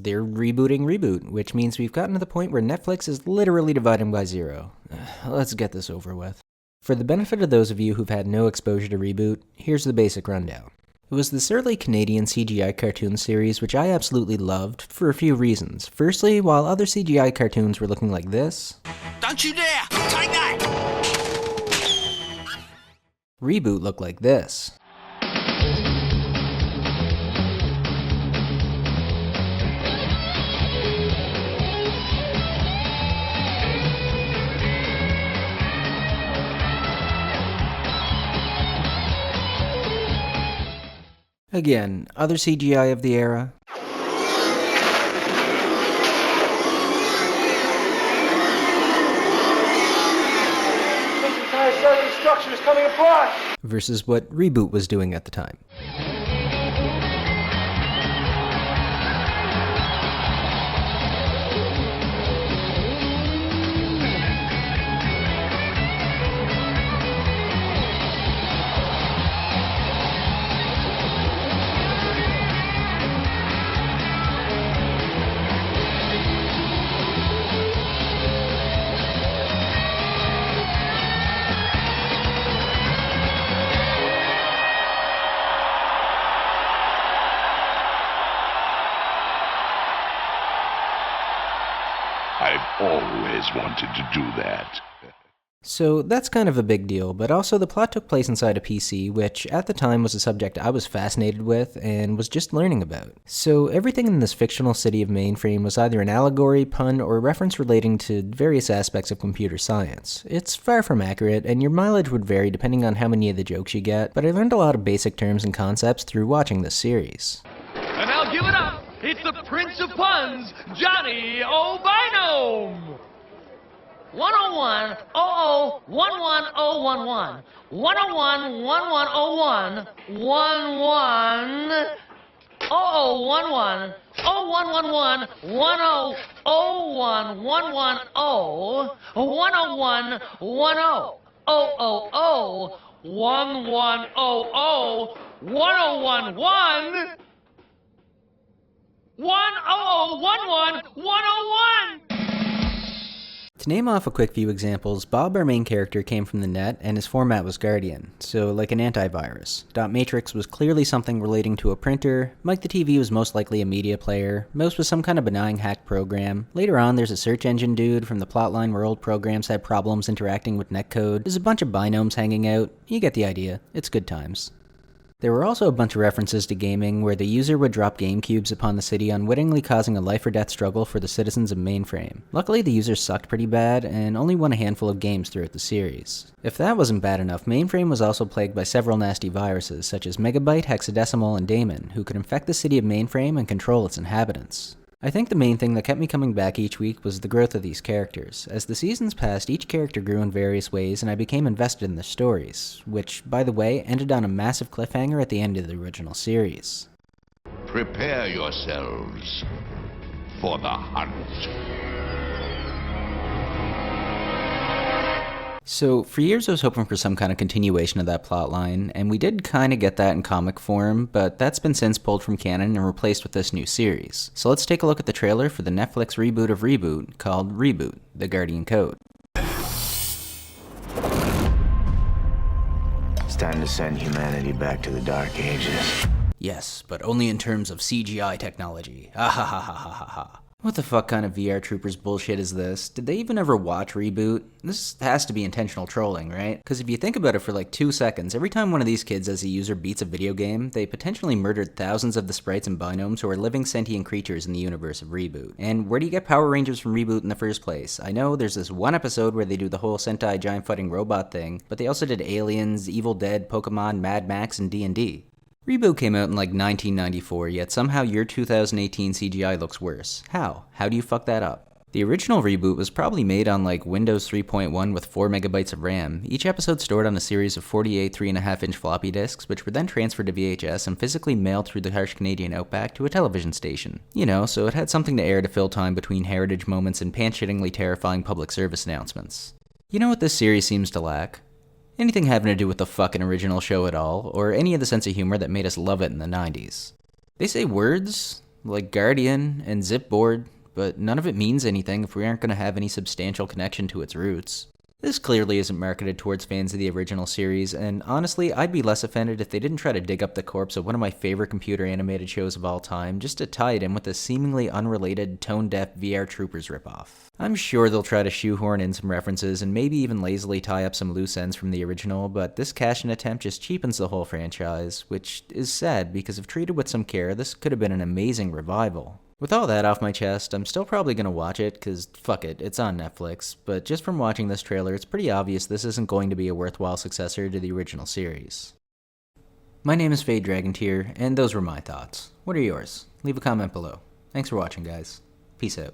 They're rebooting Reboot, which means we've gotten to the point where Netflix is literally dividing by zero. Let's get this over with. For the benefit of those of you who've had no exposure to Reboot, here's the basic rundown. It was this early Canadian CGI cartoon series which I absolutely loved for a few reasons. Firstly, while other CGI cartoons were looking like this, "Don't you dare! Take that!" Reboot looked like this. Again, other CGI of the era. This entire circuit structure is coming apart! Versus what Reboot was doing at the time. I've always wanted to do that. So that's kind of a big deal, but also the plot took place inside a PC, which at the time was a subject I was fascinated with and was just learning about. So everything in this fictional city of Mainframe was either an allegory, pun, or reference relating to various aspects of computer science. It's far from accurate, and your mileage would vary depending on how many of the jokes you get, but I learned a lot of basic terms and concepts through watching this series. And I'll give it up. It's the Prince of Puns, Johnny O'Bynome. 101 00 11011 101 1101 11 0011 0111 1001 110 101 10 000 1100 1011 10011 101. To name off a quick few examples, Bob, our main character, came from the net, and his format was Guardian, so like an antivirus. Matrix was clearly something relating to a printer, Mike the TV was most likely a media player, Mouse was some kind of benign hack program, later on there's a search engine dude from the plotline where old programs had problems interacting with netcode, there's a bunch of binomes hanging out, you get the idea, it's good times. There were also a bunch of references to gaming where the user would drop GameCubes upon the city, unwittingly causing a life or death struggle for the citizens of Mainframe. Luckily, the users sucked pretty bad and only won a handful of games throughout the series. If that wasn't bad enough, Mainframe was also plagued by several nasty viruses such as Megabyte, Hexadecimal, and Daemon, who could infect the city of Mainframe and control its inhabitants. I think the main thing that kept me coming back each week was the growth of these characters. As the seasons passed, each character grew in various ways and I became invested in their stories, which, by the way, ended on a massive cliffhanger at the end of the original series. Prepare yourselves for the hunt. So, for years I was hoping for some kind of continuation of that plotline, and we did kind of get that in comic form, but that's been since pulled from canon and replaced with this new series. So let's take a look at the trailer for the Netflix reboot of Reboot, called Reboot the Guardian Code. It's time to send humanity back to the Dark Ages. Yes, but only in terms of CGI technology. Ah ha ha ha ha ha ha. What the fuck kind of VR Troopers bullshit is this? Did they even ever watch Reboot? This has to be intentional trolling, right? Because if you think about it for like 2 seconds, every time one of these kids as a user beats a video game, they potentially murdered thousands of the sprites and binomes who are living sentient creatures in the universe of Reboot. And where do you get Power Rangers from Reboot in the first place? I know there's this one episode where they do the whole Sentai giant fighting robot thing, but they also did Aliens, Evil Dead, Pokemon, Mad Max, and D&D. Reboot came out in like 1994, yet somehow your 2018 CGI looks worse. How? How do you fuck that up? The original Reboot was probably made on like Windows 3.1 with 4 megabytes of RAM, each episode stored on a series of 48 3.5-inch floppy disks, which were then transferred to VHS and physically mailed through the harsh Canadian outback to a television station. You know, so it had something to air to fill time between heritage moments and pants-shittingly terrifying public service announcements. You know what this series seems to lack? Anything having to do with the fucking original show at all, or any of the sense of humor that made us love it in the 90s. They say words like Guardian and Zipboard, but none of it means anything if we aren't going to have any substantial connection to its roots. This clearly isn't marketed towards fans of the original series, and honestly, I'd be less offended if they didn't try to dig up the corpse of one of my favorite computer animated shows of all time just to tie it in with a seemingly unrelated, tone-deaf VR Troopers ripoff. I'm sure they'll try to shoehorn in some references and maybe even lazily tie up some loose ends from the original, but this cash-in attempt just cheapens the whole franchise, which is sad because if treated with some care, this could have been an amazing revival. With all that off my chest, I'm still probably gonna watch it, cause fuck it, it's on Netflix, but just from watching this trailer, it's pretty obvious this isn't going to be a worthwhile successor to the original series. My name is Fade Dragontier, and those were my thoughts. What are yours? Leave a comment below. Thanks for watching, guys. Peace out.